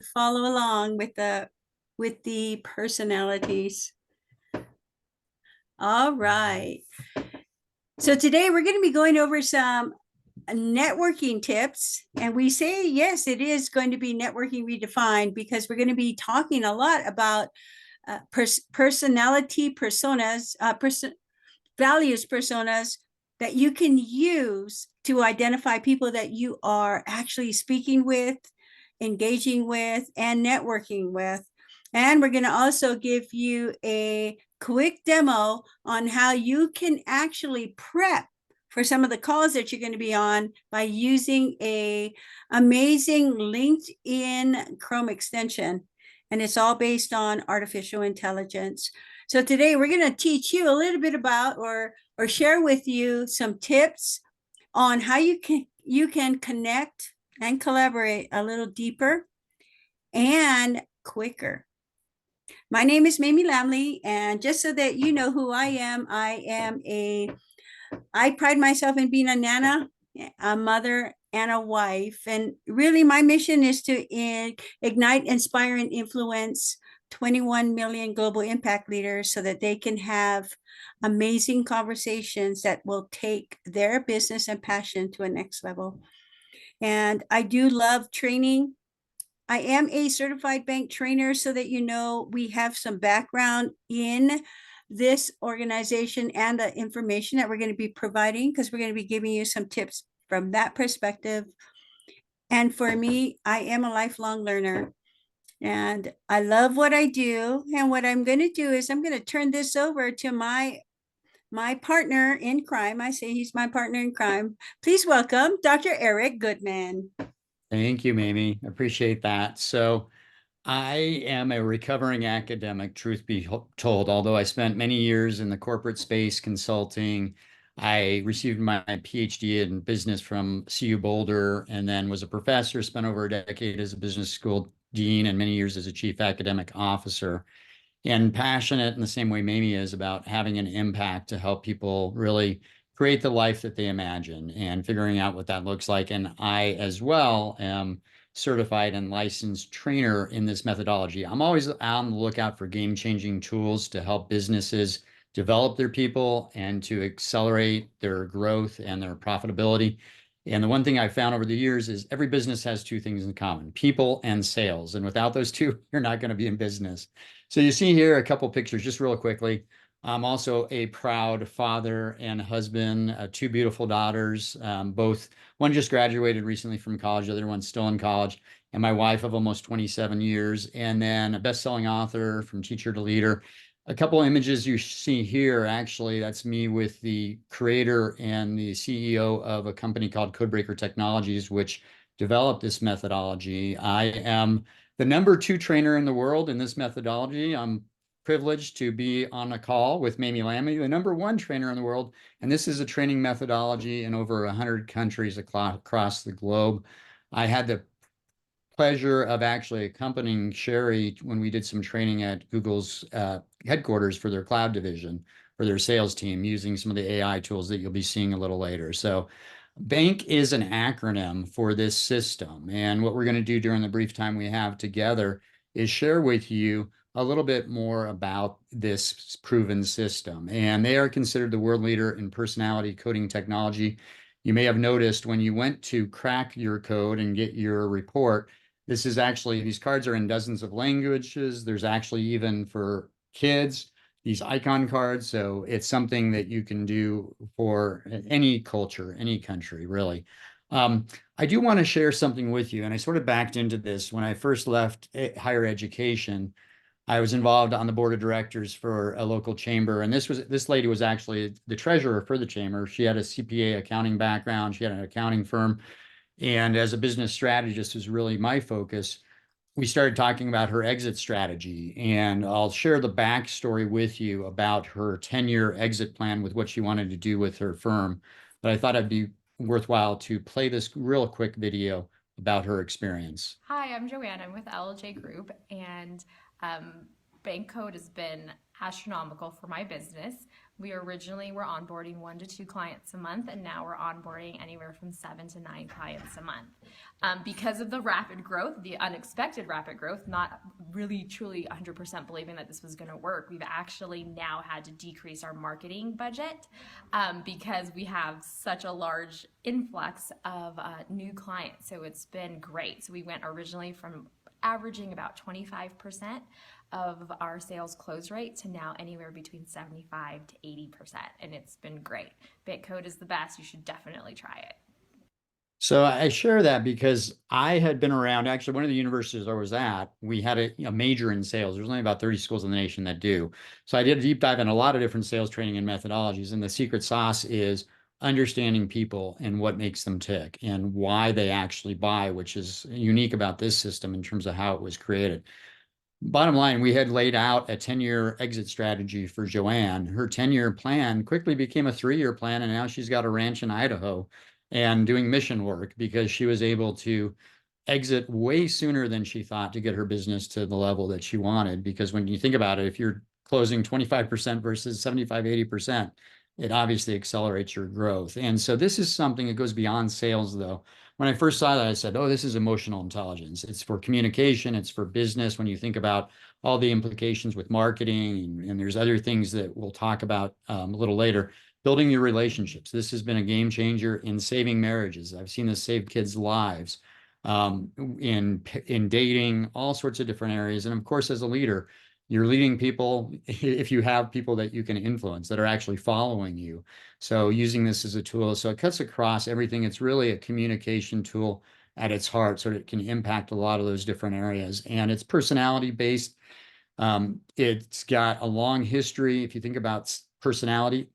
follow along with the personalities. All right. So today we're going to be going over some networking tips. And we say, yes, it is going to be networking redefined because we're going to be talking a lot about personality personas, values personas that you can use to identify people that you are actually speaking with, engaging with, and networking with. And we're going to also give you a quick demo on how you can actually prep for some of the calls that you're going to be on by using a amazing LinkedIn Chrome extension. And it's all based on artificial intelligence. So today we're going to teach you a little bit about or share with you some tips on how you can connect and collaborate a little deeper and quicker. My name is Mamie Lamley, and just so that you know who I am I pride myself in being a nana, a mother, and a wife. And really, my mission is to ignite, inspire, and influence 21 million global impact leaders so that they can have amazing conversations that will take their business and passion to a next level. And I do love training. I am a certified bank trainer, so that you know we have some background in this organization and the information that we're going to be providing, because we're going to be giving you some tips from that perspective. And for me, I am a lifelong learner and I love what I do. And what I'm going to do is I'm going to turn this over to my partner in crime. I say he's my partner in crime. Please welcome Dr. Eric Goodman. Thank you, Mamie. I appreciate that. So I am a recovering academic, truth be told, although I spent many years in the corporate space consulting. I received my PhD in business from CU Boulder and then was a professor, spent over a decade as a business school dean and many years as a chief academic officer. And passionate in the same way Mamie is about having an impact to help people really create the life that they imagine and figuring out what that looks like. And I, as well, am certified and licensed trainer in this methodology. I'm always on the lookout for game-changing tools to help businesses develop their people and to accelerate their growth and their profitability. And the one thing I found over the years is every business has two things in common: people and sales. And without those two, you're not going to be in business. So you see here a couple pictures just real quickly. I'm also a proud father and husband, two beautiful daughters, both one just graduated recently from college, the other one's still in college, and my wife of almost 27 years, and then a best-selling author from teacher to leader. A couple images you see here, actually, that's me with the creator and the CEO of a company called Codebreaker Technologies, which developed this methodology. I am the #2 trainer in the world in this methodology. I'm privileged to be on a call with Mamie Lamley, the #1 trainer in the world. And this is a training methodology in over 100 countries across the globe. I had the pleasure of actually accompanying Sherry when we did some training at Google's headquarters for their cloud division, for their sales team, using some of the AI tools that you'll be seeing a little later. So BANK is an acronym for this system. And what we're going to do during the brief time we have together is share with you a little bit more about this proven system. And they are considered the world leader in personality coding technology. You may have noticed when you went to crack your code and get your report, this is actually, these cards are in dozens of languages. There's actually even for kids, these icon cards. So it's something that you can do for any culture, any country, really. I do want to share something with you. And I sort of backed into this when I first left higher education. I was involved on the board of directors for a local chamber. And this lady was actually the treasurer for the chamber. She had a CPA accounting background. She had an accounting firm. And as a business strategist was really my focus. We started talking about her exit strategy, and I'll share the backstory with you about her 10-year exit plan with what she wanted to do with her firm. But I thought it'd be worthwhile to play this real quick video about her experience. Hi, I'm Joanne. I'm with LJ Group, and Bank Code has been astronomical for my business. We originally were onboarding 1 to 2 clients a month, and now we're onboarding anywhere from 7 to 9 clients a month. Because of the rapid growth, the unexpected rapid growth, not really truly 100% believing that this was going to work, we've actually now had to decrease our marketing budget because we have such a large influx of new clients. So it's been great. So we went originally from averaging about 25% of our sales close rate to now anywhere between 75 to 80%. And it's been great. Bitcode is the best. You should definitely try it. So I share that because I had been around, actually, one of the universities I was at, we had a major in sales. There's only about 30 schools in the nation that do. So I did a deep dive in a lot of different sales training and methodologies. And the secret sauce is understanding people and what makes them tick and why they actually buy, which is unique about this system in terms of how it was created. Bottom line, we had laid out a 10-year exit strategy for Joanne. Her 10-year plan quickly became a 3-year plan, and now she's got a ranch in Idaho and doing mission work because she was able to exit way sooner than she thought to get her business to the level that she wanted. Because when you think about it, if you're closing 25% versus 75, 80%, it obviously accelerates your growth. And so this is something that goes beyond sales, though. When I first saw that, I said, oh, this is emotional intelligence. It's for communication, it's for business. When you think about all the implications with marketing, and there's other things that we'll talk about a little later, building your relationships. This has been a game changer in saving marriages. I've seen this save kids' lives in dating, all sorts of different areas. And of course, as a leader, you're leading people if you have people that you can influence that are actually following you. So using this as a tool, so it cuts across everything. It's really a communication tool at its heart, so it can impact a lot of those different areas. And it's personality based. It's got a long history. If you think about personality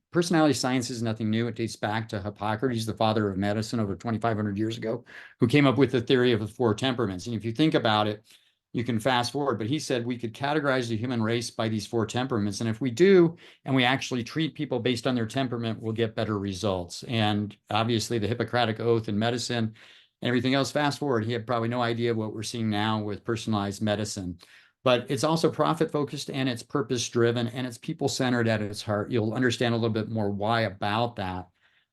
science is nothing new. It dates back to Hippocrates, the father of medicine, over 2,500 years ago, who came up with the theory of the 4 temperaments. And if you think about it, you can fast forward, but he said we could categorize the human race by these 4 temperaments. And if we do, and we actually treat people based on their temperament, we'll get better results. And obviously, the Hippocratic Oath in medicine and everything else, fast forward, he had probably no idea what we're seeing now with personalized medicine. But it's also profit focused and it's purpose driven and it's people centered at its heart. You'll understand a little bit more why about that.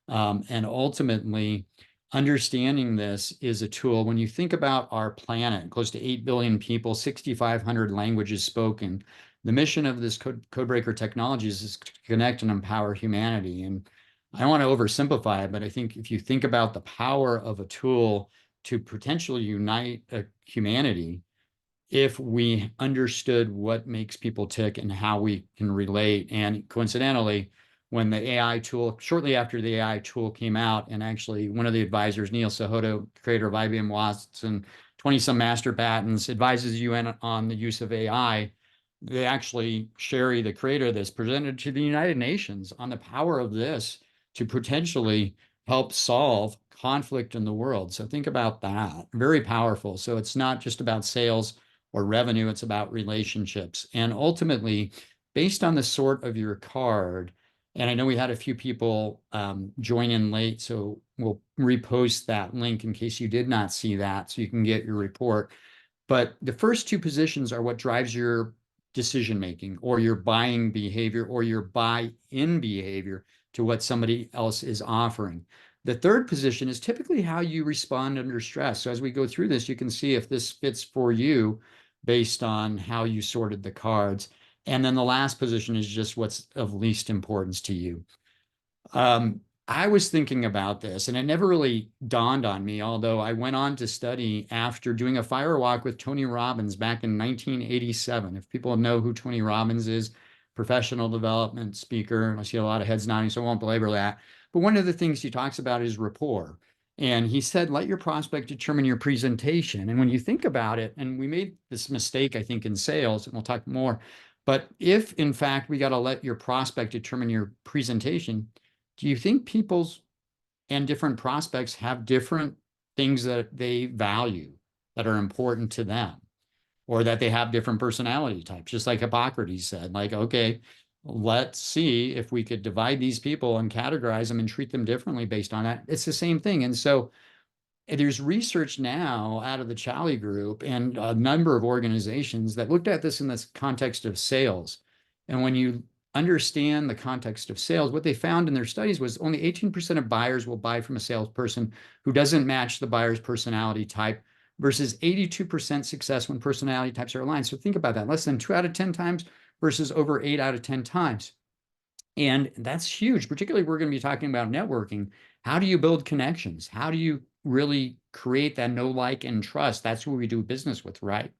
And ultimately, understanding this is a tool. When you think about our planet, close to 8 billion people, 6,500 languages spoken, the mission of this Codebreaker Technologies is to connect and empower humanity. And I don't want to oversimplify it, but I think if you think about the power of a tool to potentially unite humanity, if we understood what makes people tick and how we can relate. And coincidentally, when the AI tool, shortly after the AI tool came out, and actually one of the advisors, Neil Cejudo, creator of IBM Watson, 20 some master patents, advises the UN on the use of AI. They actually, Sherry, the creator of this, presented to the United Nations on the power of this to potentially help solve conflict in the world. So think about that. Very powerful. So it's not just about sales or revenue, it's about relationships. And ultimately, based on the sort of your card, and I know we had a few people join in late, so we'll repost that link in case you did not see that so you can get your report. But the first 2 positions are what drives your decision making or your buying behavior or your buy-in behavior to what somebody else is offering. The third position is typically how you respond under stress. So as we go through this, you can see if this fits for you based on how you sorted the cards. And then the last position is just what's of least importance to you. I was thinking about this and it never really dawned on me, although I went on to study after doing a fire walk with Tony Robbins back in 1987. If people know who Tony Robbins is, professional development speaker, I see a lot of heads nodding, so I won't belabor that. But one of the things he talks about is rapport. And he said, let your prospect determine your presentation. And when you think about it, and we made this mistake, I think, in sales, and we'll talk more, but if in fact we got to let your prospect determine your presentation, do you think people's and different prospects have different things that they value that are important to them, or that they have different personality types? Just like Hippocrates said, like, okay, let's see if we could divide these people and categorize them and treat them differently based on that. It's the same thing. And so there's research now out of the Charlie Group and a number of organizations that looked at this in this context of sales. And when you understand the context of sales, what they found in their studies was only 18% of buyers will buy from a salesperson who doesn't match the buyer's personality type versus 82% success when personality types are aligned. So think about that, less than 2 out of 10 times versus over 8 out of 10 times. And that's huge, particularly we're going to be talking about networking. How do you build connections? How do you really create that know, like, and trust? That's who we do business with, right?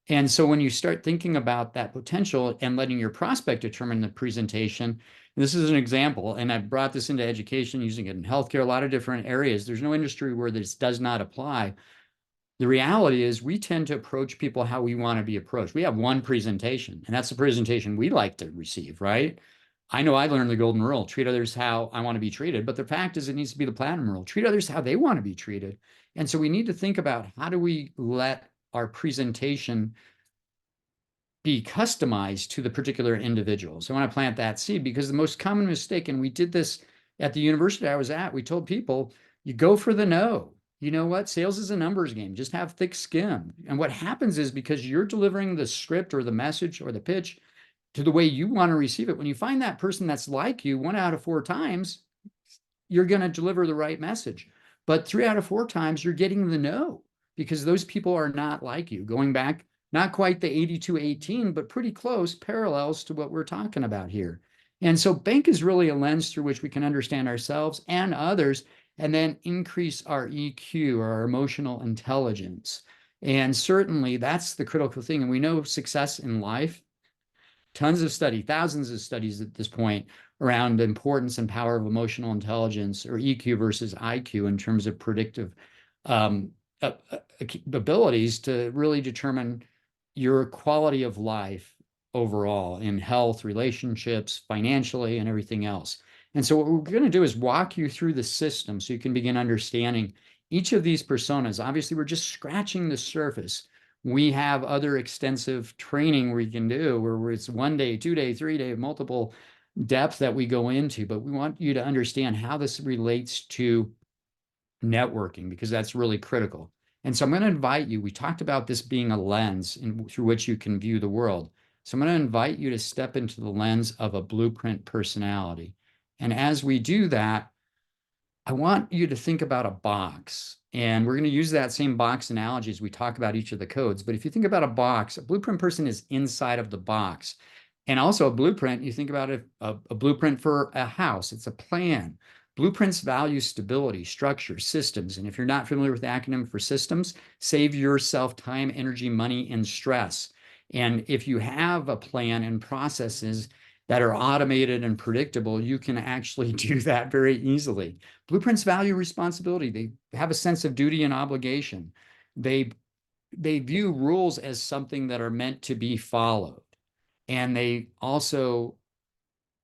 And so when you start thinking about that potential and letting your prospect determine the presentation, this is an example, and I've brought this into education, using it in healthcare, a lot of different areas. There's no industry where this does not apply. The reality is we tend to approach people how we want to be approached. We have one presentation, and that's the presentation we like to receive, right? I know I learned the golden rule, treat others how I want to be treated, but the fact is it needs to be the platinum rule, treat others how they want to be treated. And so we need to think about how do we let our presentation be customized to the particular individual. So I want to plant that seed, because the most common mistake, and we did this at the university I was at, we told people, you go for the no. You know what? Sales is a numbers game. Just have thick skin. And what happens is, because you're delivering the script or the message or the pitch to the way you want to receive it, when you find that person that's like you 1 out of 4 times, you're going to deliver the right message. But 3 out of 4 times, you're getting the no, because those people are not like you. Going back, not quite the 82-18, but pretty close parallels to what we're talking about here. And so bank is really a lens through which we can understand ourselves and others, and then increase our EQ, or our emotional intelligence. And certainly that's the critical thing. And we know success in life, tons of study, thousands of studies at this point around the importance and power of emotional intelligence, or EQ versus IQ, in terms of predictive abilities to really determine your quality of life overall in health, relationships, financially, and everything else. And so what we're going to do is walk you through the system so you can begin understanding each of these personas. Obviously, we're just scratching the surface. We have other extensive training we can do where it's 1 day, 2 day, 3 day, multiple depth that we go into, but we want you to understand how this relates to networking, because that's really critical. And so I'm going to invite you, we talked about this being a lens through which you can view the world. So I'm going to invite you to step into the lens of a blueprint personality. And as we do that, I want you to think about a box, and we're going to use that same box analogy as we talk about each of the codes. But if you think about a box, a blueprint person is inside of the box. And also a blueprint, you think about a blueprint for a house, it's a plan. Blueprints value stability, structure, systems. And if you're not familiar with the acronym for systems, save yourself time, energy, money, and stress. And if you have a plan and processes that are automated and predictable, you can actually do that very easily. Blueprints value responsibility. They have a sense of duty and obligation. They view rules as something that are meant to be followed. And they also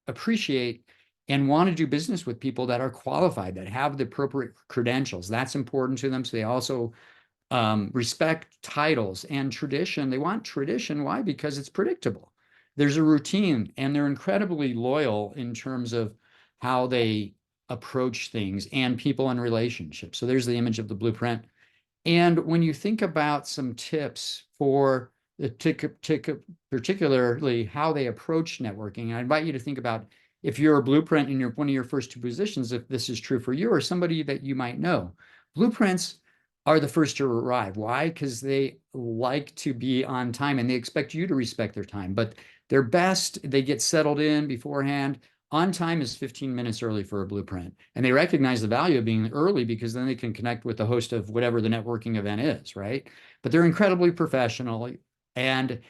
appreciate and want to do business with people that are qualified, that have the appropriate credentials. That's important to them. So they also respect titles and tradition. They want tradition. Why? Because it's predictable. There's a routine, and they're incredibly loyal in terms of how they approach things and people and relationships. So there's the image of the blueprint. And when you think about some tips for particularly how they approach networking, I invite you to think about, if you're a blueprint in one of your first 2 positions, if this is true for you or somebody that you might know. Blueprints are the first to arrive. Why? Because they like to be on time, and they expect you to respect their time. But they're best, they get settled in beforehand. On time is 15 minutes early for a blueprint. And they recognize the value of being early, because then they can connect with the host of whatever the networking event is, right? But they're incredibly professional. And,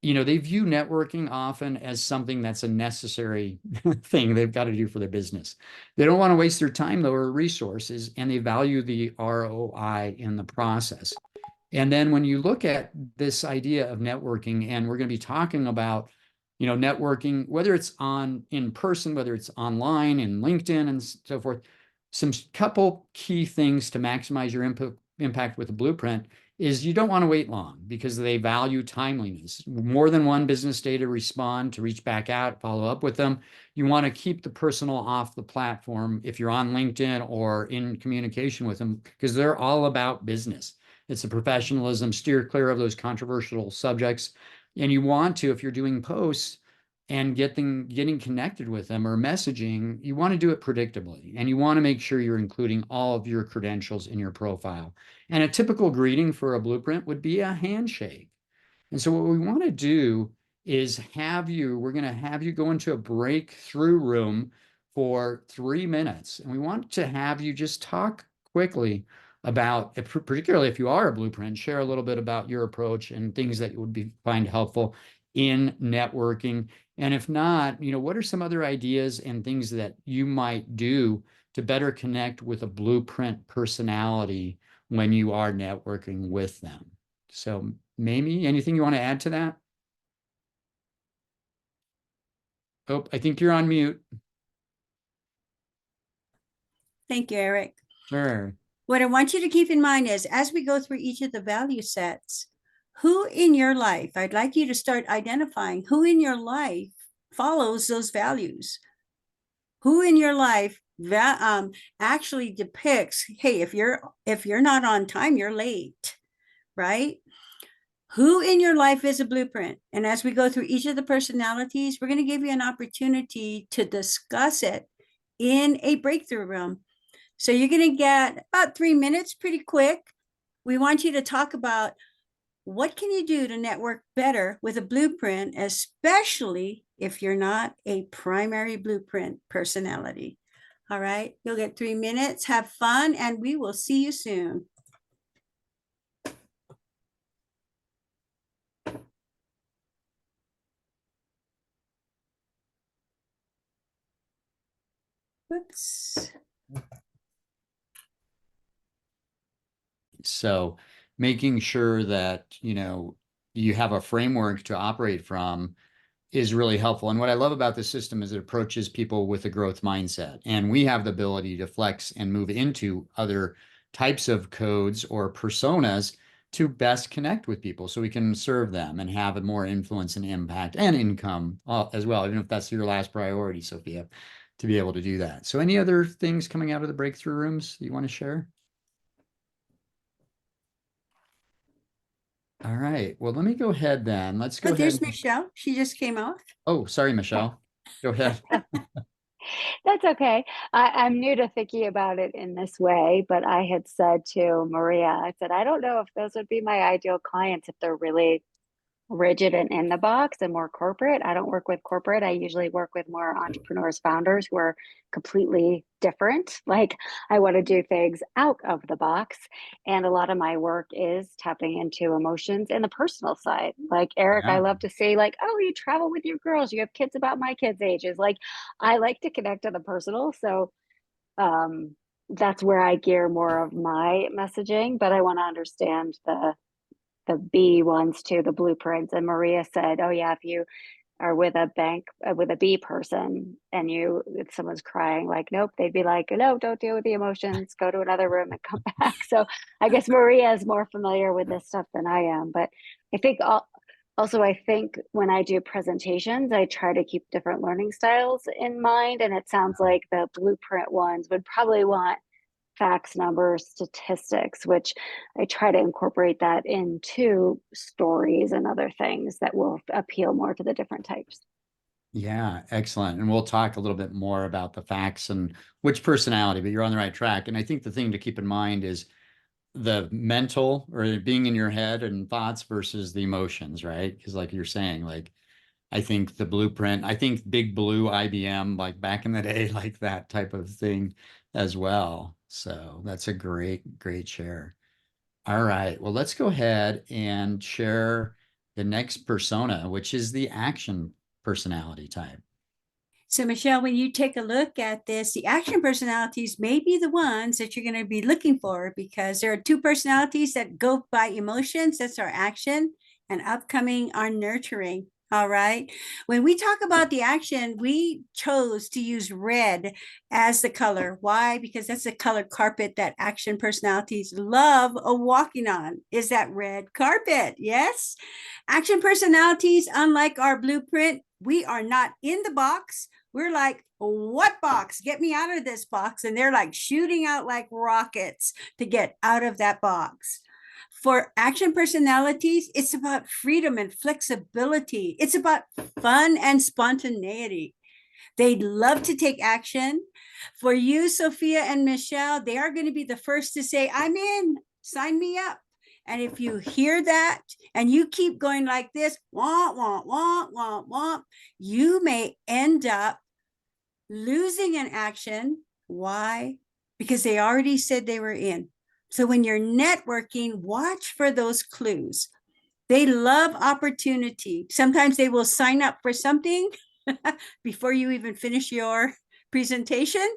they view networking often as something that's a necessary thing they've got to do for their business. They don't want to waste their time, though, or resources, and they value the ROI in the process. And then when you look at this idea of networking, and we're going to be talking about, networking, whether it's in person, whether it's online, in LinkedIn, and so forth, some couple key things to maximize your impact with a blueprint is you don't want to wait long, because they value timeliness. More than one business day to respond, to reach back out, follow up with them. You want to keep the personal off the platform if you're on LinkedIn or in communication with them, because they're all about business. It's a professionalism, steer clear of those controversial subjects. And you want to, if you're doing posts, and getting connected with them or messaging, you want to do it predictably, and you want to make sure you're including all of your credentials in your profile. And a typical greeting for a blueprint would be a handshake. And so what we want to do is we're going to have you go into a breakthrough room for 3 minutes. And we want to have you just talk quickly about, particularly if you are a blueprint, share a little bit about your approach and things that you would find helpful in networking. And if not, what are some other ideas and things that you might do to better connect with a blueprint personality when you are networking with them? So, Mamie, anything you want to add to that? Oh, I think you're on mute. Thank you, Eric. Sure. What I want you to keep in mind is as we go through each of the value sets, who in your life, I'd like you to start identifying who in your life follows those values. Who in your life that actually depicts, hey, if you're not on time, you're late, right? Who in your life is a blueprint? And as we go through each of the personalities, we're going to give you an opportunity to discuss it in a breakthrough room. So you're going to get about 3 minutes, pretty quick. We want you to talk about what can you do to network better with a blueprint, especially if you're not a primary blueprint personality. All right, you'll get 3 minutes. Have fun, and we will see you soon. Whoops. So, making sure that, you have a framework to operate from is really helpful. And what I love about the system is it approaches people with a growth mindset. And we have the ability to flex and move into other types of codes or personas to best connect with people so we can serve them and have a more influence and impact and income as well, even if that's your last priority, Sophia, to be able to do that. So any other things coming out of the breakthrough rooms that you want to share? All right. Well, let me go ahead then. Let's go Oh, ahead. there's Michelle. She just came off. Oh, sorry, Michelle. Go ahead. That's okay. I'm new to thinking about it in this way, but I had said to Maria, I said, I don't know if those would be my ideal clients if they're really rigid and in the box and more corporate. I don't work with corporate. I usually work with more entrepreneurs, founders who are completely different. Like I want to do things out of the box. And a lot of my work is tapping into emotions in the personal side. Like Eric, I Yeah. love to say like, oh, you travel with your girls. You have kids about my kids' ages. Like I like to connect to the personal. So that's where I gear more of my messaging, but I want to understand the B ones too, the blueprints. And Maria said, "Oh yeah, if you are with a bank with a B person and if someone's crying, like nope, they'd be like, no, don't deal with the emotions. Go to another room and come back." So I guess Maria is more familiar with this stuff than I am. But I think also I think when I do presentations, I try to keep different learning styles in mind. And it sounds like the blueprint ones would probably want facts, numbers, statistics, which I try to incorporate that into stories and other things that will appeal more to the different types. Yeah, excellent. And we'll talk a little bit more about the facts and which personality, but you're on the right track. And I think the thing to keep in mind is the mental or being in your head and thoughts versus the emotions, right? Because like you're saying, like I think the blueprint, I think Big Blue IBM, like back in the day, like that type of thing as well. So that's a great share. All right. Well, let's go ahead and share the next persona, which is the action personality type. So, Michelle, when you take a look at this, the action personalities may be the ones that you're going to be looking for because there are two personalities that go by emotions. That's our action, and upcoming are nurturing. All right. When we talk about the action, we chose to use red as the color. Why? Because that's the color carpet that action personalities love walking on, is that red carpet. Yes. Action personalities, unlike our blueprint, we are not in the box. We're like, what box? Get me out of this box. And they're like shooting out like rockets to get out of that box. For action personalities, it's about freedom and flexibility. It's about fun and spontaneity. They love to take action. For you, Sophia and Michelle, they are going to be the first to say, I'm in, sign me up. And if you hear that and you keep going like this, wah, wah, wah, wah, wah, you may end up losing an action. Why? Because they already said they were in. So when you're networking, watch for those clues. They love opportunity. Sometimes they will sign up for something before you even finish your presentation.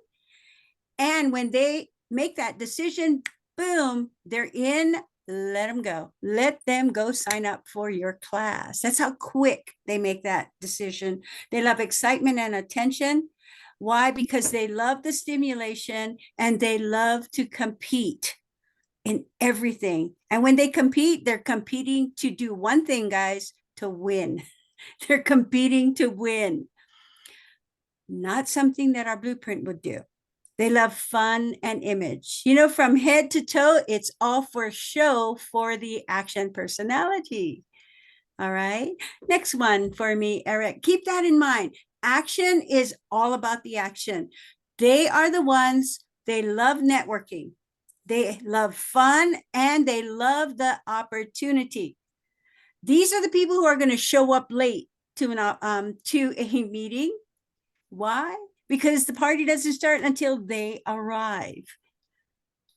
And when they make that decision, boom, they're in. Let them go. Let them go sign up for your class. That's how quick they make that decision. They love excitement and attention. Why? Because they love the stimulation and they love to compete in everything. And when they compete, they're competing to do one thing, guys, to win. They're competing to win. Not something that our blueprint would do. They love fun and image. You know, from head to toe, it's all for show for the action personality. All right. Next one for me, Eric. Keep that in mind. Action is all about the action. They are the ones, they love networking. They love fun and they love the opportunity. These are the people who are going to show up late to a meeting. Why? Because the party doesn't start until they arrive.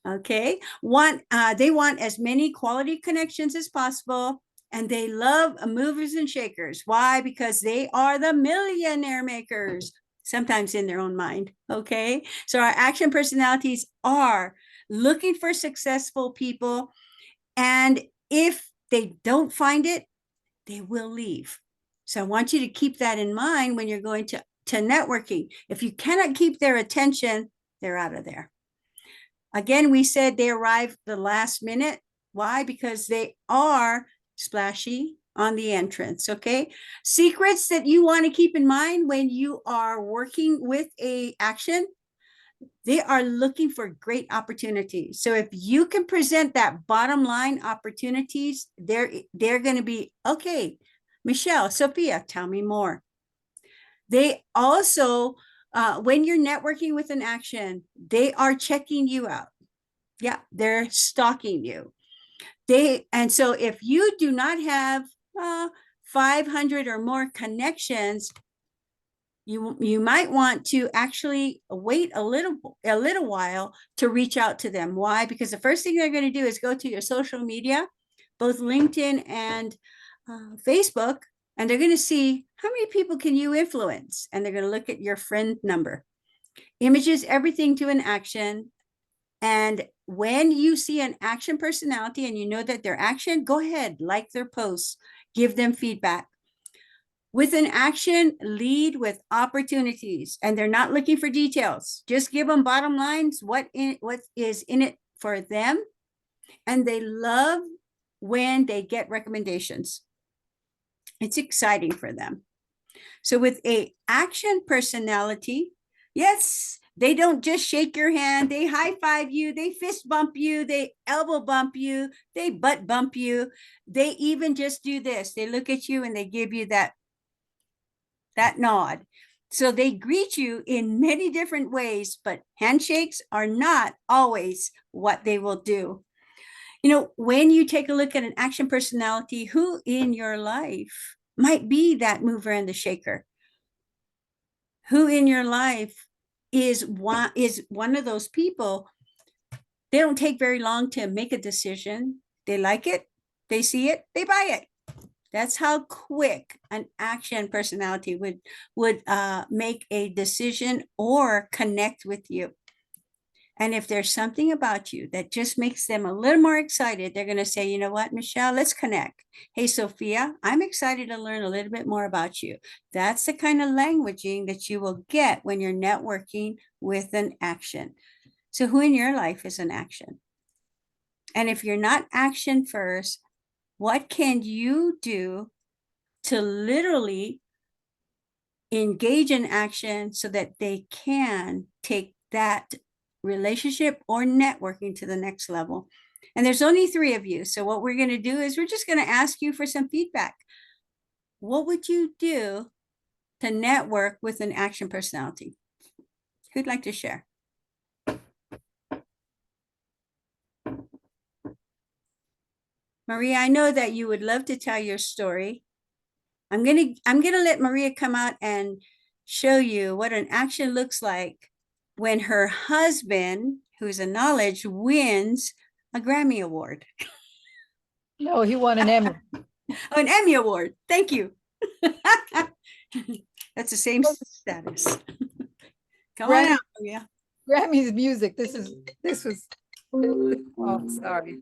Okay. They want as many quality connections as possible. And they love movers and shakers. Why? Because they are the millionaire makers, sometimes in their own mind. Okay. So our action personalities are looking for successful people. And if they don't find it, they will leave. So I want you to keep that in mind when you're going to networking. If you cannot keep their attention, they're out of there. Again, we said they arrive the last minute. Why? Because they are splashy on the entrance. Okay. Secrets that you want to keep in mind when you are working with a action. They are looking for great opportunities. So if you can present that bottom line opportunities, they're going to be, okay, Michelle, Sophia, tell me more. They also, when you're networking with an action, they are checking you out. Yeah, they're stalking you. And so if you do not have 500 or more connections, you might want to actually wait a little while to reach out to them. Why? Because the first thing they're going to do is go to your social media, both LinkedIn and Facebook, and they're going to see how many people can you influence, and they're going to look at your friend number. Images everything to an action. And when you see an action personality and you know that they're action, go ahead, like their posts, give them feedback. With an action, lead with opportunities, and they're not looking for details. Just give them bottom lines, what is in it for them. And they love when they get recommendations. It's exciting for them. So with a action personality, yes, they don't just shake your hand, they high five you, they fist bump you, they elbow bump you, they butt bump you. They even just do this. They look at you and they give you that nod. So they greet you in many different ways, but handshakes are not always what they will do. You know, when you take a look at an action personality, who in your life might be that mover and the shaker? Who in your life is one of those people? They don't take very long to make a decision. They like it, they see it, they buy it. That's how quick an action personality would make a decision or connect with you. And if there's something about you that just makes them a little more excited, they're going to say, you know what, Michelle, let's connect. Hey, Sophia, I'm excited to learn a little bit more about you. That's the kind of languaging that you will get when you're networking with an action. So who in your life is an action? And if you're not action first, what can you do to literally engage in action so that they can take that relationship or networking to the next level? And there's only 3 of you. So what we're going to do is we're just going to ask you for some feedback. What would you do to network with an action personality? Who'd like to share? Maria, I know that you would love to tell your story. I'm gonna let Maria come out and show you what an action looks like when her husband, who's a knowledge, wins a Grammy Award. No, he won an Emmy. Oh, an Emmy Award. Thank you. That's the same status. Come on out, Maria. Grammy's music. This was, oh, sorry.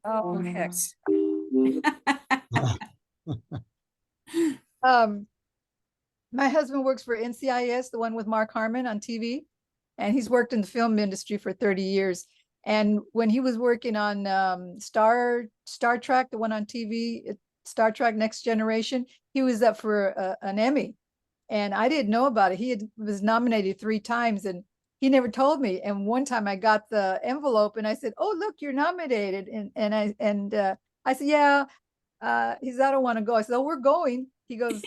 Oh, heck. My husband works for NCIS, the one with Mark Harmon on TV, and he's worked in the film industry for 30 years. And when he was working on Star Trek, the one on TV, Star Trek Next Generation, he was up for an Emmy. And I didn't know about it. He was nominated 3 times and he never told me. And one time I got the envelope and I said, "Oh, look, you're nominated." And I said, "Yeah." He said, "I don't want to go." I said, "Oh, we're going." He goes,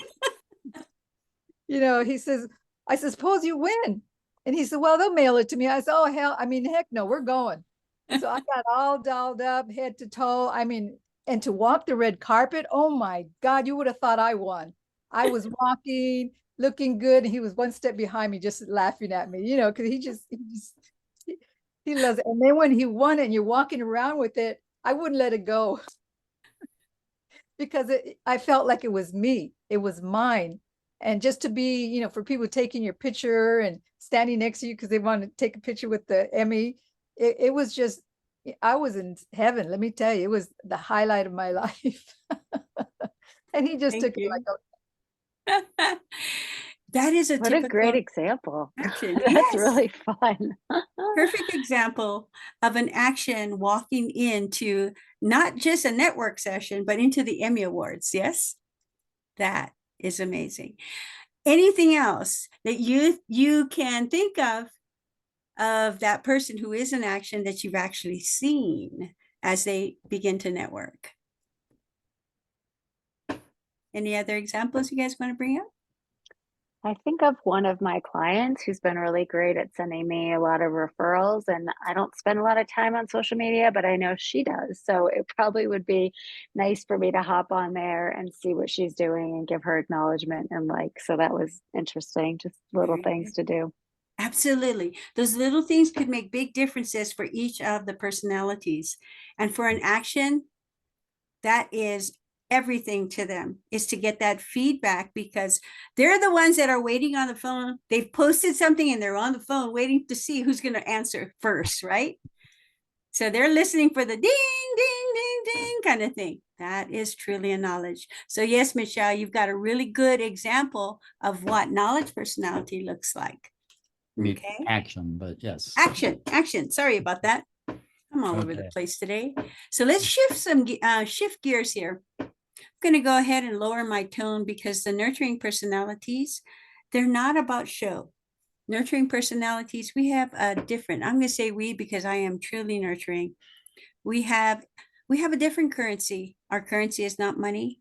he says, I said, "Suppose you win." And he said, "Well, they'll mail it to me." I said, "Oh, hell, heck no, we're going." So I got all dolled up head to toe. And to walk the red carpet, oh my God, you would have thought I won. I was walking, looking good. And he was one step behind me, just laughing at me, because he loves it. And then when he won it and you're walking around with it, I wouldn't let it go because I felt like it was me. It was mine. And just to be, for people taking your picture and standing next to you because they want to take a picture with the Emmy, it was just, I was in heaven. Let me tell you, it was the highlight of my life. And he just Thank took it you. like, That is a What a great typical example. action. That's Yes. really fun. Perfect example of an action walking into not just a network session, but into the Emmy Awards. Yes, that is amazing. Anything else that you can think of that person who is in action that you've actually seen as they begin to network? Any other examples you guys want to bring up? I think of one of my clients who's been really great at sending me a lot of referrals, and I don't spend a lot of time on social media, but I know she does. So it probably would be nice for me to hop on there and see what she's doing and give her acknowledgement and like. So that was interesting, just little Very things good. to do. Absolutely. Those little things could make big differences for each of the personalities. And for an action, that is everything to them, is to get that feedback because they're the ones that are waiting on the phone. They've posted something and they're on the phone waiting to see who's going to answer first, right? So they're listening for the ding, ding, ding, ding kind of thing. That is truly a knowledge. So yes, Michelle, you've got a really good example of what knowledge personality looks like. Okay. Action, but yes. Action. Sorry about that. I'm all over the Okay. place today. So let's shift gears here. I'm going to go ahead and lower my tone because the nurturing personalities, they're not about show. Nurturing personalities, we have a different, I'm going to say we because I am truly nurturing. We have a different currency. Our currency is not money.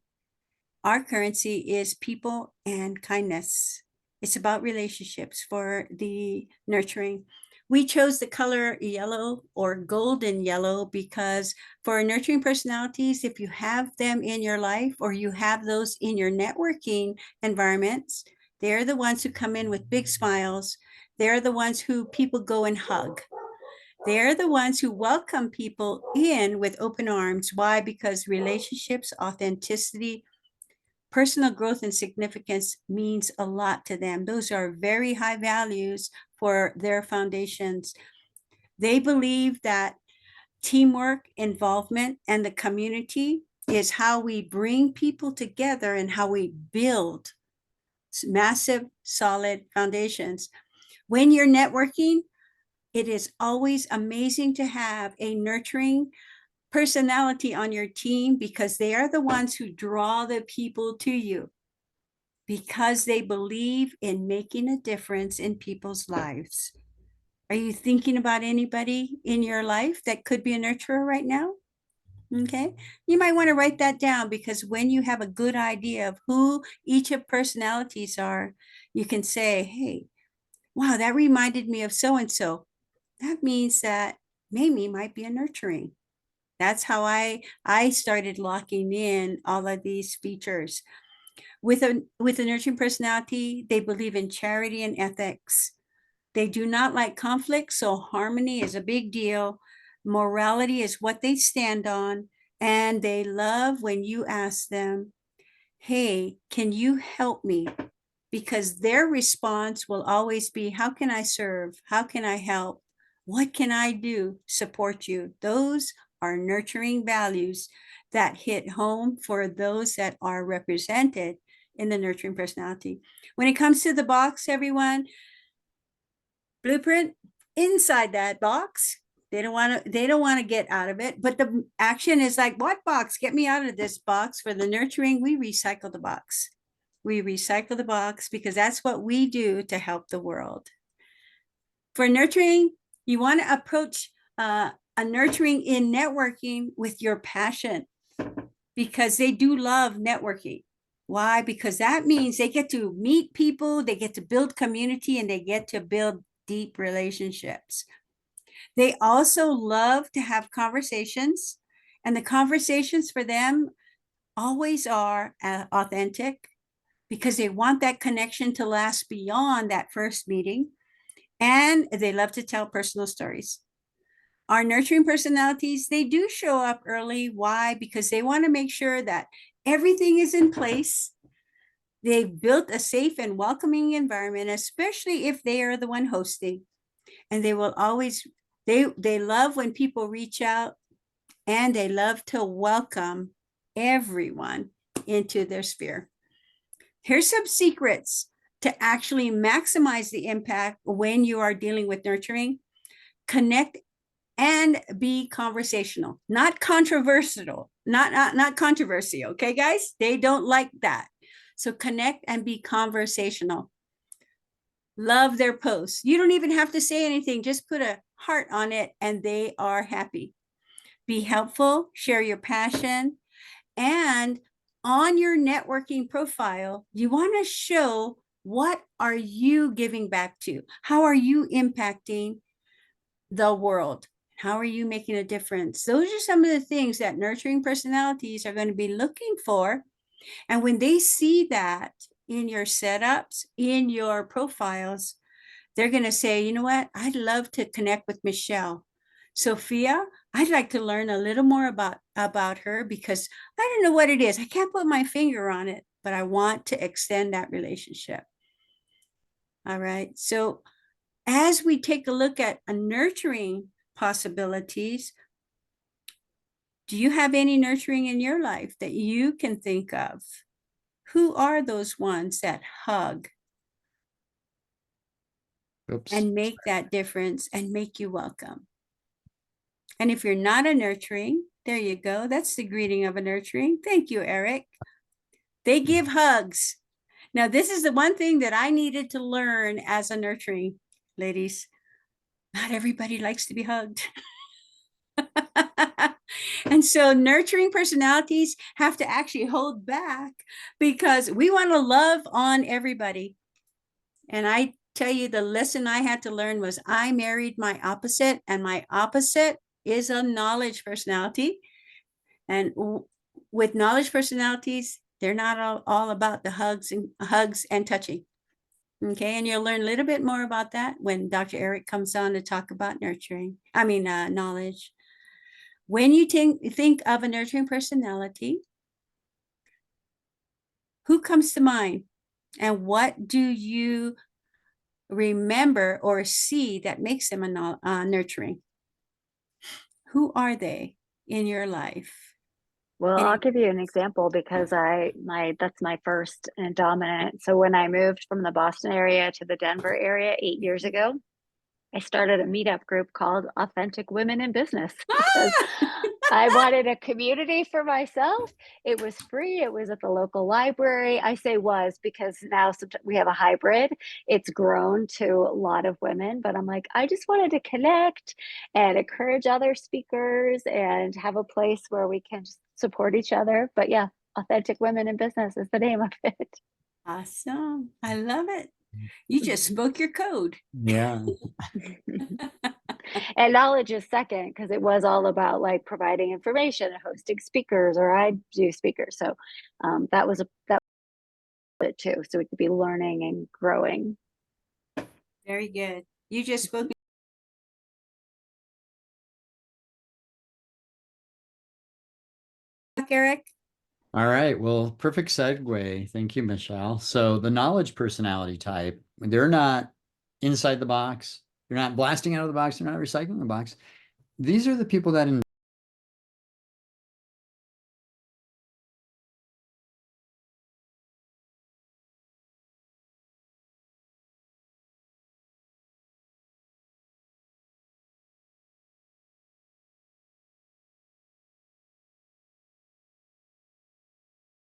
Our currency is people and kindness. It's about relationships for the nurturing. We chose the color yellow or golden yellow because for nurturing personalities, if you have them in your life or you have those in your networking environments, they're the ones who come in with big smiles. They're the ones who people go and hug. They're the ones who welcome people in with open arms. Why? Because relationships, authenticity, personal growth and significance means a lot to them. Those are very high values for their foundations. They believe that teamwork, involvement, and the community is how we bring people together and how we build massive, solid foundations. When you're networking, it is always amazing to have a nurturing personality on your team because they are the ones who draw the people to you because they believe in making a difference in people's lives. Are you thinking about anybody in your life that could be a nurturer right now? Okay. You might want to write that down, because when you have a good idea of who each of personalities are, you can say, hey, wow, that reminded me of so and so. That means that Mamie might be a nurturing. That's how I started locking in all of these features. With a nurturing personality, they believe in charity and ethics. They do not like conflict, so harmony is a big deal. Morality is what they stand on, and they love when you ask them, hey, can you help me? Because their response will always be, how can I serve? How can I help? What can I do? Support you. Those are nurturing values that hit home for those that are represented in the nurturing personality. When it comes to the box, everyone, blueprint inside that box. They don't want to get out of it, but the action is like, what box? Get me out of this box. For the nurturing, we recycle the box. We recycle the box because that's what we do to help the world. For nurturing, you want to approach a nurturing in networking with your passion, because they do love networking. Why? Because that means they get to meet people, they get to build community, and they get to build deep relationships. They also love to have conversations, and the conversations for them always are authentic, because they want that connection to last beyond that first meeting, and they love to tell personal stories. Our nurturing personalities, they do show up early. Why? Because they want to make sure that everything is in place. They've built a safe and welcoming environment, especially if they are the one hosting. And they will always, they love when people reach out, and they love to welcome everyone into their sphere. Here's some secrets to actually maximize the impact when you are dealing with nurturing. Connect and be conversational, not controversial, not controversy. Okay, guys, they don't like that. So connect and be conversational. Love their posts. You don't even have to say anything, just put a heart on it and they are happy. Be helpful, share your passion, and on your networking profile, you want to show, what are you giving back to? How are you impacting the world? How are you making a difference? Those are some of the things that nurturing personalities are going to be looking for. And when they see that in your setups, in your profiles, they're going to say, you know what? I'd love to connect with Michelle. Sophia, I'd like to learn a little more about her, because I don't know what it is. I can't put my finger on it, but I want to extend that relationship. All right. So as we take a look at a nurturing possibilities, do you have any nurturing in your life that you can think of? Who are those ones that hug Oops. and make that difference and make you welcome? And if you're not a nurturing, there you go. That's the greeting of a nurturing. Thank you, Eric. They give hugs. Now, this is the one thing that I needed to learn as a nurturing, ladies. Not everybody likes to be hugged. And so nurturing personalities have to actually hold back, because we want to love on everybody. And I tell you, the lesson I had to learn was I married my opposite, and my opposite is a knowledge personality. And with knowledge personalities, they're not all about the hugs and touching. Okay, and you'll learn a little bit more about that when Dr. Eric comes on to talk about knowledge. When you think of a nurturing personality, who comes to mind? And what do you remember or see that makes them nurturing? Who are they in your life? Well, I'll give you an example, because that's my first and dominant. So when I moved from the Boston area to the Denver area 8 years ago, I started a meetup group called Authentic Women in Business, because I wanted a community for myself. It was free. It was at the local library. I say was because now we have a hybrid. It's grown to a lot of women, but I'm like, I just wanted to connect and encourage other speakers and have a place where we can just support each other. But yeah, Authentic Women in Business is the name of it. Awesome. I love it. You just spoke your code. Yeah. And knowledge is second because it was all about like providing information and hosting speakers, or I do speakers. So that was that it too. So we could be learning and growing. Very good. You just spoke. Eric. All right. Well, perfect segue. Thank you, Michelle. So the knowledge personality type, they're not inside the box. They're not blasting out of the box. They're not recycling the box. These are the people that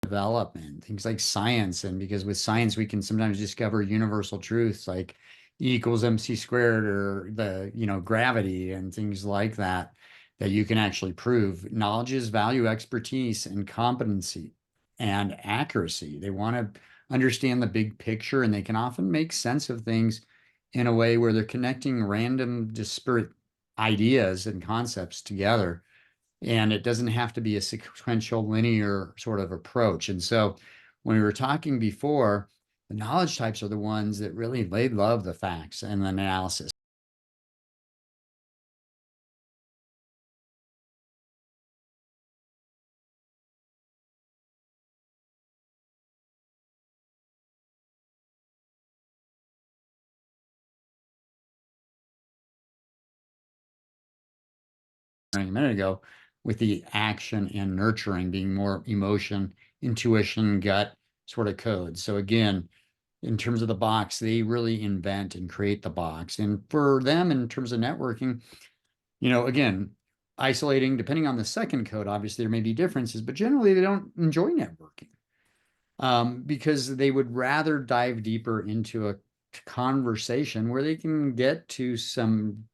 development, things like science. And because with science, we can sometimes discover universal truths like E equals MC squared or the, gravity and things like that, that you can actually prove. Knowledge is value, expertise, and competency and accuracy. They want to understand the big picture and they can often make sense of things in a way where they're connecting random disparate ideas and concepts together, and it doesn't have to be a sequential linear sort of approach. And so when we were talking before, the knowledge types are the ones that really, they love the facts and the analysis. A minute ago, with the action and nurturing being more emotion, intuition, gut sort of code. So again, in terms of the box, they really invent and create the box. And for them, in terms of networking, again, isolating, depending on the second code, obviously there may be differences, but generally they don't enjoy networking, because they would rather dive deeper into a conversation where they can get to some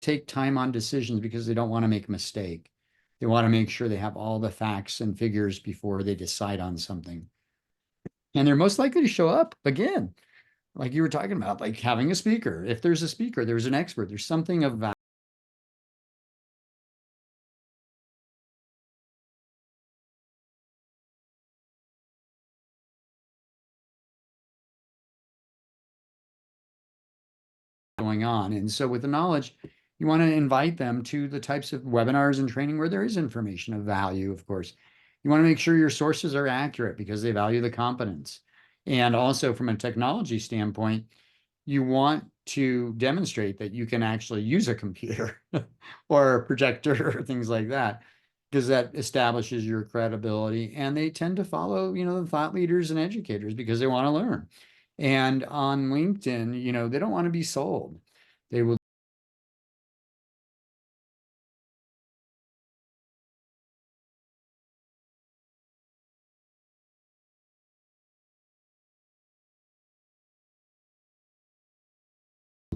take time on decisions because they don't want to make a mistake. They want to make sure they have all the facts and figures before they decide on something. And they're most likely to show up again, like you were talking about, like having a speaker. If there's a speaker, there's an expert, there's something of value going on. And so with the knowledge, you want to invite them to the types of webinars and training where there is information of value, of course. You want to make sure your sources are accurate because they value the competence. And also from a technology standpoint, you want to demonstrate that you can actually use a computer or a projector or things like that, because that establishes your credibility. And they tend to follow, the thought leaders and educators because they want to learn. And on LinkedIn, they don't want to be sold. They will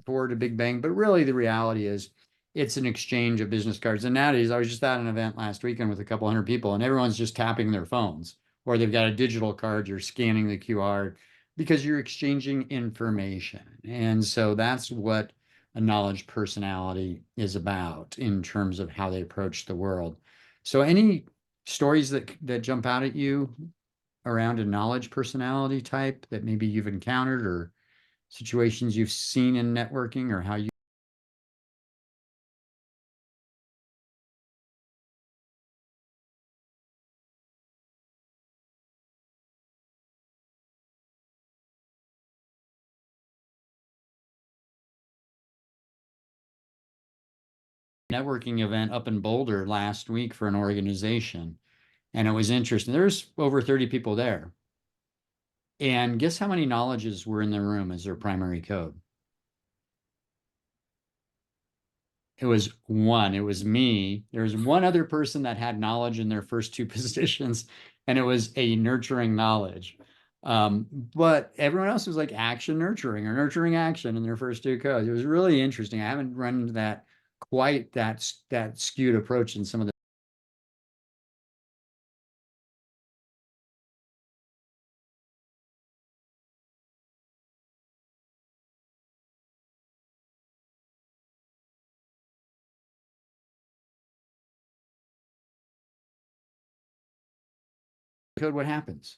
forward to Big Bang, but really the reality is it's an exchange of business cards. And nowadays, I was just at an event last weekend with a couple hundred people, and everyone's just tapping their phones, or they've got a digital card, you're scanning the QR because you're exchanging information. And so that's what a knowledge personality is about in terms of how they approach the world. So any stories that jump out at you around a knowledge personality type that maybe you've encountered, or situations you've seen in networking, or how you networking event up in Boulder last week for an organization, and it was interesting. There's over 30 people there. And guess how many knowledges were in the room as their primary code? It was one. It was me. There was one other person that had knowledge in their first two positions, and it was a nurturing knowledge. But everyone else was like action nurturing or nurturing action in their first two codes. It was really interesting. I haven't run into that quite that skewed approach in some of the code. What happens?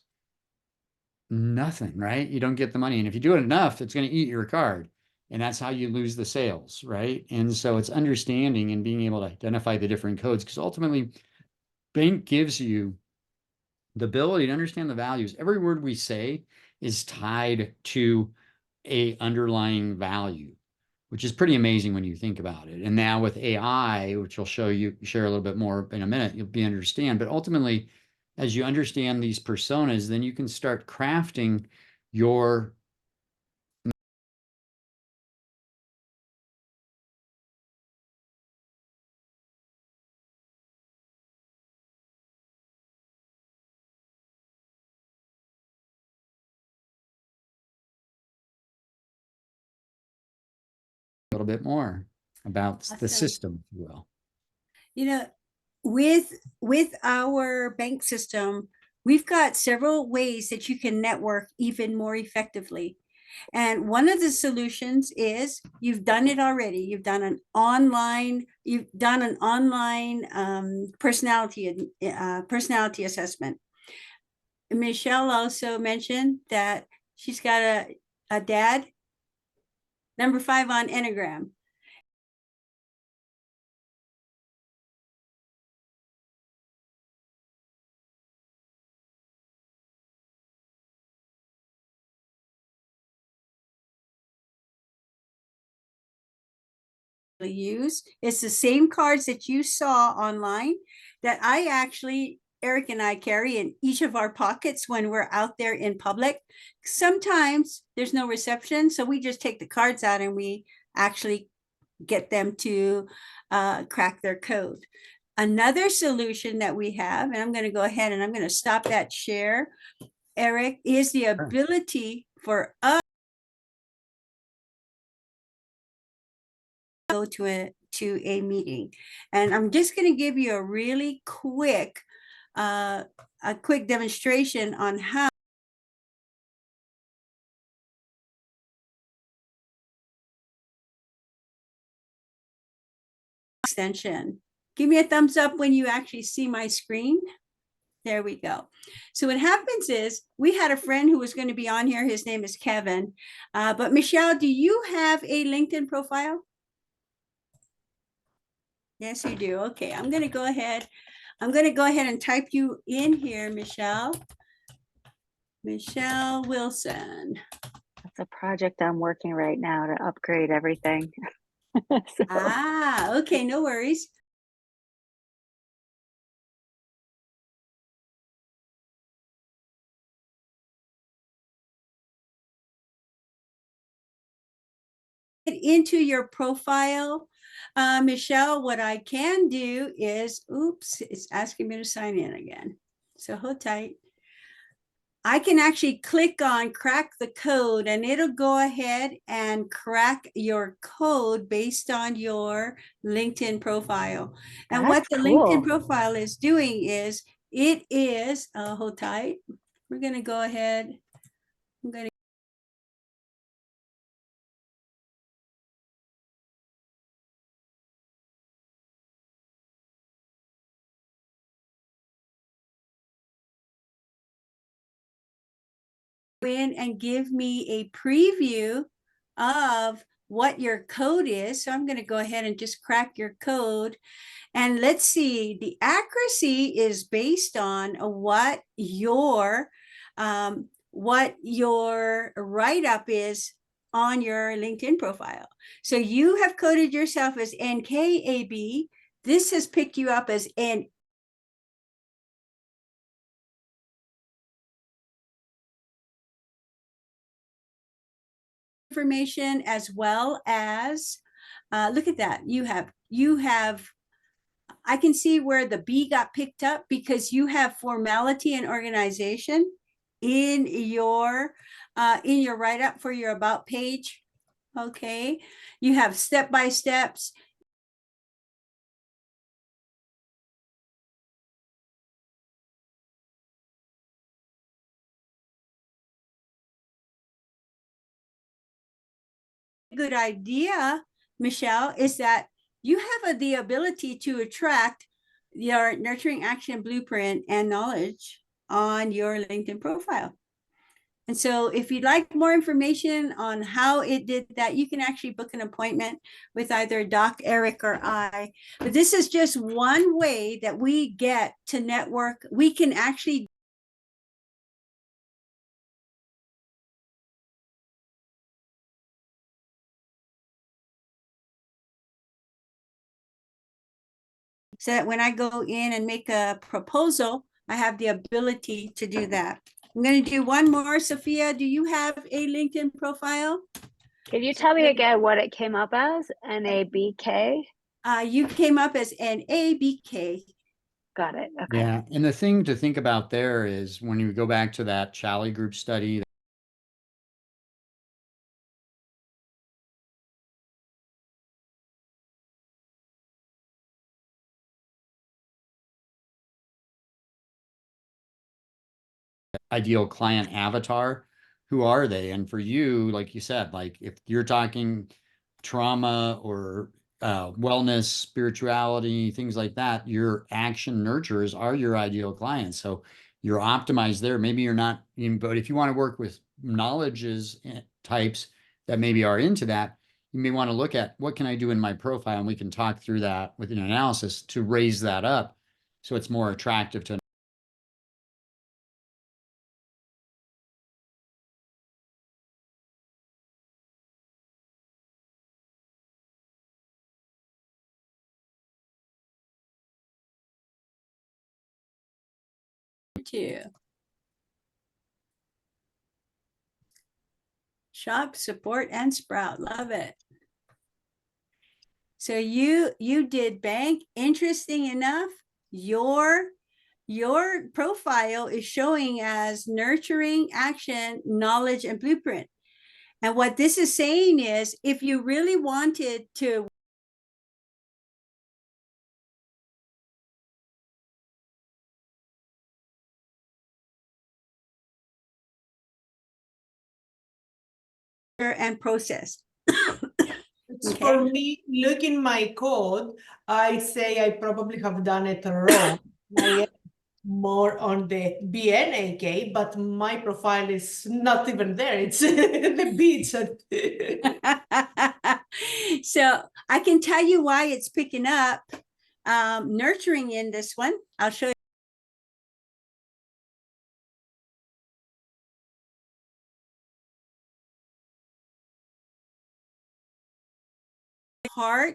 Nothing, right? You don't get the money. And if you do it enough, it's going to eat your card. And that's how you lose the sales, right? And so it's understanding and being able to identify the different codes, because ultimately, bank gives you the ability to understand the values. Every word we say is tied to a underlying value, which is pretty amazing when you think about it. And now with AI, which I'll share a little bit more in a minute, you'll be understand. But ultimately, as you understand these personas, then you can start crafting your a little bit more about the Awesome. system, if you will. You know, with our bank system, we've got several ways that you can network even more effectively. And one of the solutions is you've done it already. You've done an online personality assessment. Michelle also mentioned that she's got a dad, number 5 on Enneagram. Use. It's the same cards that you saw online that Eric and I carry in each of our pockets when we're out there in public. Sometimes there's no reception, so we just take the cards out and we actually get them to crack their code. Another solution that we have, and I'm going to go ahead and I'm going to stop that share, Eric, is the ability for us go to a meeting. And I'm just going to give you a really quick demonstration on how extension. Give me a thumbs up when you actually see my screen. There we go. So what happens is we had a friend who was going to be on here. His name is Kevin. But Michelle, do you have a LinkedIn profile? Yes, you do. Okay, I'm going to go ahead and type you in here, Michelle. Michelle Wilson. That's a project I'm working right now to upgrade everything. So. Okay, no worries. Into your profile, Michelle, what I can do is, oops, it's asking me to sign in again. So hold tight. I can actually click on crack the code and it'll go ahead and crack your code based on your LinkedIn profile. And what the LinkedIn profile is doing is hold tight. We're going to go ahead. I'm going to in and give me a preview of what your code is. So I'm going to go ahead and just crack your code. And let's see, the accuracy is based on what your write-up is on your LinkedIn profile. So you have coded yourself as NKAB. This has picked you up as N information, as well as look at that. You have I can see where the B got picked up because you have formality and organization in your write-up for your about page. Okay, you have step-by-steps. Good idea, Michelle, is that you have the ability to attract your nurturing action blueprint and knowledge on your LinkedIn profile. And so if you'd like more information on how it did that, you can actually book an appointment with either Doc Eric or I. But this is just one way that we get to network. We can actually so that when I go in and make a proposal, I have the ability to do that. I'm going to do one more. Sophia, do you have a LinkedIn profile? Can you tell me again what it came up as? NABK? You came up as an ABK. Got it. Okay. Yeah. And the thing to think about there is when you go back to that Charlie group study, ideal client avatar, who are they? And for you, like you said, like if you're talking trauma or wellness, spirituality, things like that, your action nurturers are your ideal clients. So you're optimized there. Maybe you're not, but if you want to work with knowledges types that maybe are into that, you may want to look at what can I do in my profile, and we can talk through that with an analysis to raise that up so it's more attractive to. Too. Shop, support, and sprout. Love it. So you did bank. Interesting enough, your profile is showing as nurturing action, knowledge, and blueprint. And what this is saying is if you really wanted to and process. Okay. For me, looking my code, I say I probably have done it wrong. I am more on the BNAK, but my profile is not even there. It's the beach. So I can tell you why it's picking up nurturing in this one. I'll show you.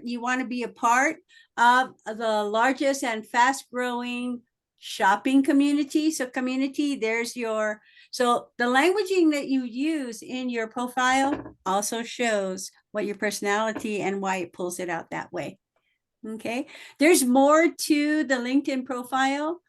You want to be a part of the largest and fast growing shopping community. So community, there's your, so the languaging that you use in your profile also shows what your personality and why it pulls it out that way. Okay. There's more to the LinkedIn profile.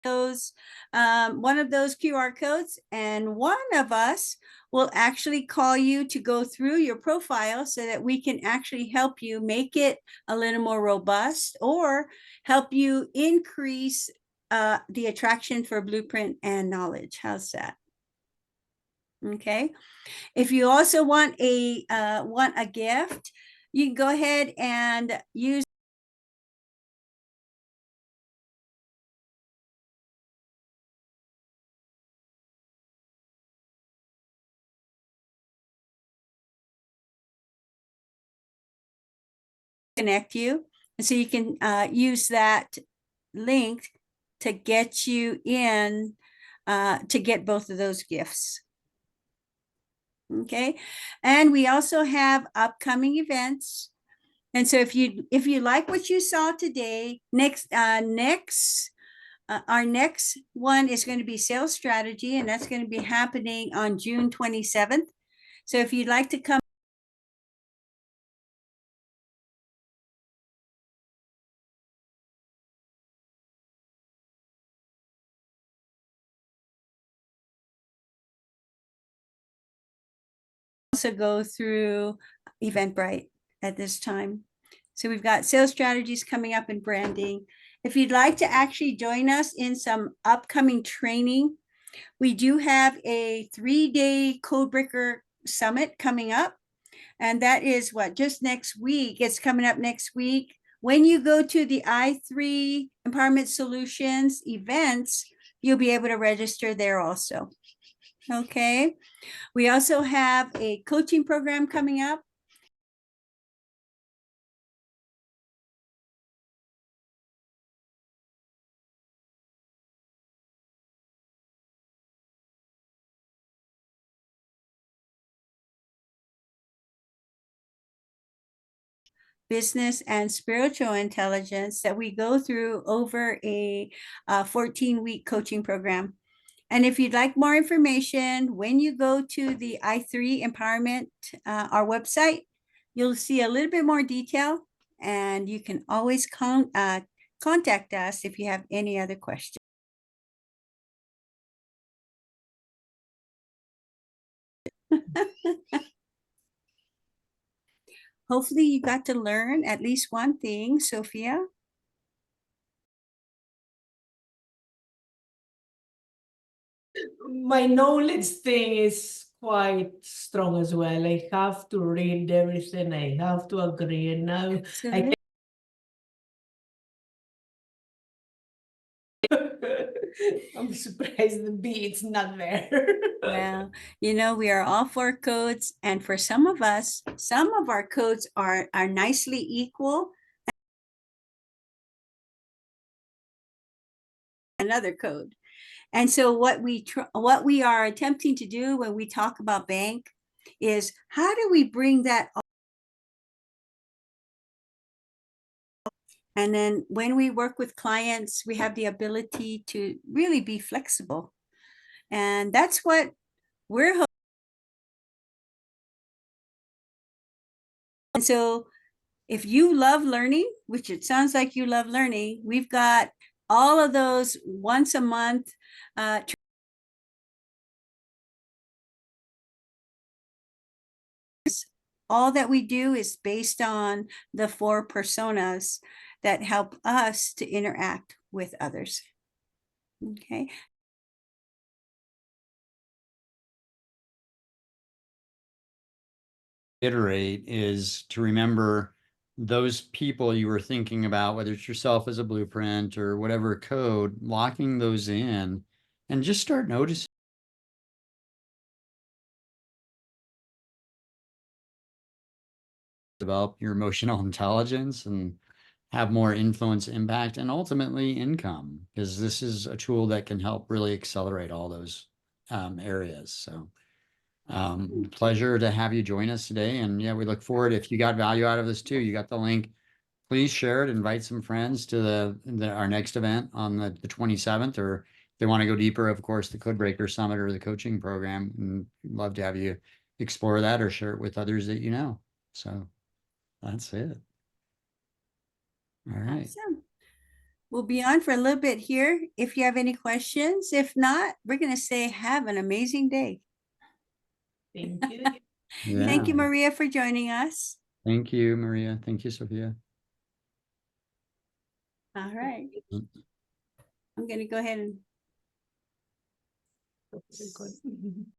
One of those QR codes, and one of us will actually call you to go through your profile so that we can actually help you make it a little more robust or help you increase the attraction for blueprint and knowledge. How's that? Okay. If you also want a gift, you can go ahead and use connect you. And so you can use that link to get you in to get both of those gifts. Okay, and we also have upcoming events. And so if you like what you saw today, our next one is going to be sales strategy, and that's going to be happening on June 27th. So if you'd like to come, also go through Eventbrite at this time. So we've got sales strategies coming up in branding. If you'd like to actually join us in some upcoming training, we do have a 3-day Codebreaker Summit coming up. And that is just next week. It's coming up next week. When you go to the i3 Empowerment Solutions events, you'll be able to register there also. Okay. We also have a coaching program coming up. Business and spiritual intelligence that we go through over a 14-week coaching program. And if you'd like more information, when you go to the i3 Empowerment, our website, you'll see a little bit more detail, and you can always contact us if you have any other questions. Hopefully you got to learn at least one thing, Sophia. My knowledge thing is quite strong as well. I have to read everything. I have to agree. And now Absolutely. I'm surprised the B it's not there. Well, we are all for codes, and for some of us, some of our codes are nicely equal. Another code. And so what we are attempting to do when we talk about bank is, how do we bring that? And then when we work with clients, we have the ability to really be flexible. And that's what we're hoping. And so if you love learning, which it sounds like you love learning, we've got all of those once a month. All that we do is based on the 4 personas that help us to interact with others. Okay. Iterate is to remember those people you were thinking about, whether it's yourself as a blueprint or whatever code, locking those in and just start noticing. Develop your emotional intelligence and have more influence, impact, and ultimately income, because this is a tool that can help really accelerate all those areas. So pleasure to have you join us today. And yeah, we look forward, if you got value out of this too, you got the link, please share it, invite some friends to our next event on the 27th, or if they want to go deeper, of course, the Codebreaker Summit or the coaching program. And we'd love to have you explore that or share it with others that you know. So that's it. All right. Awesome. We'll be on for a little bit here if you have any questions. If not, we're going to say have an amazing day. Thank you. Yeah. Thank you, Maria, for joining us. Thank you, Maria. Thank you, Sophia. All right. I'm going to go ahead and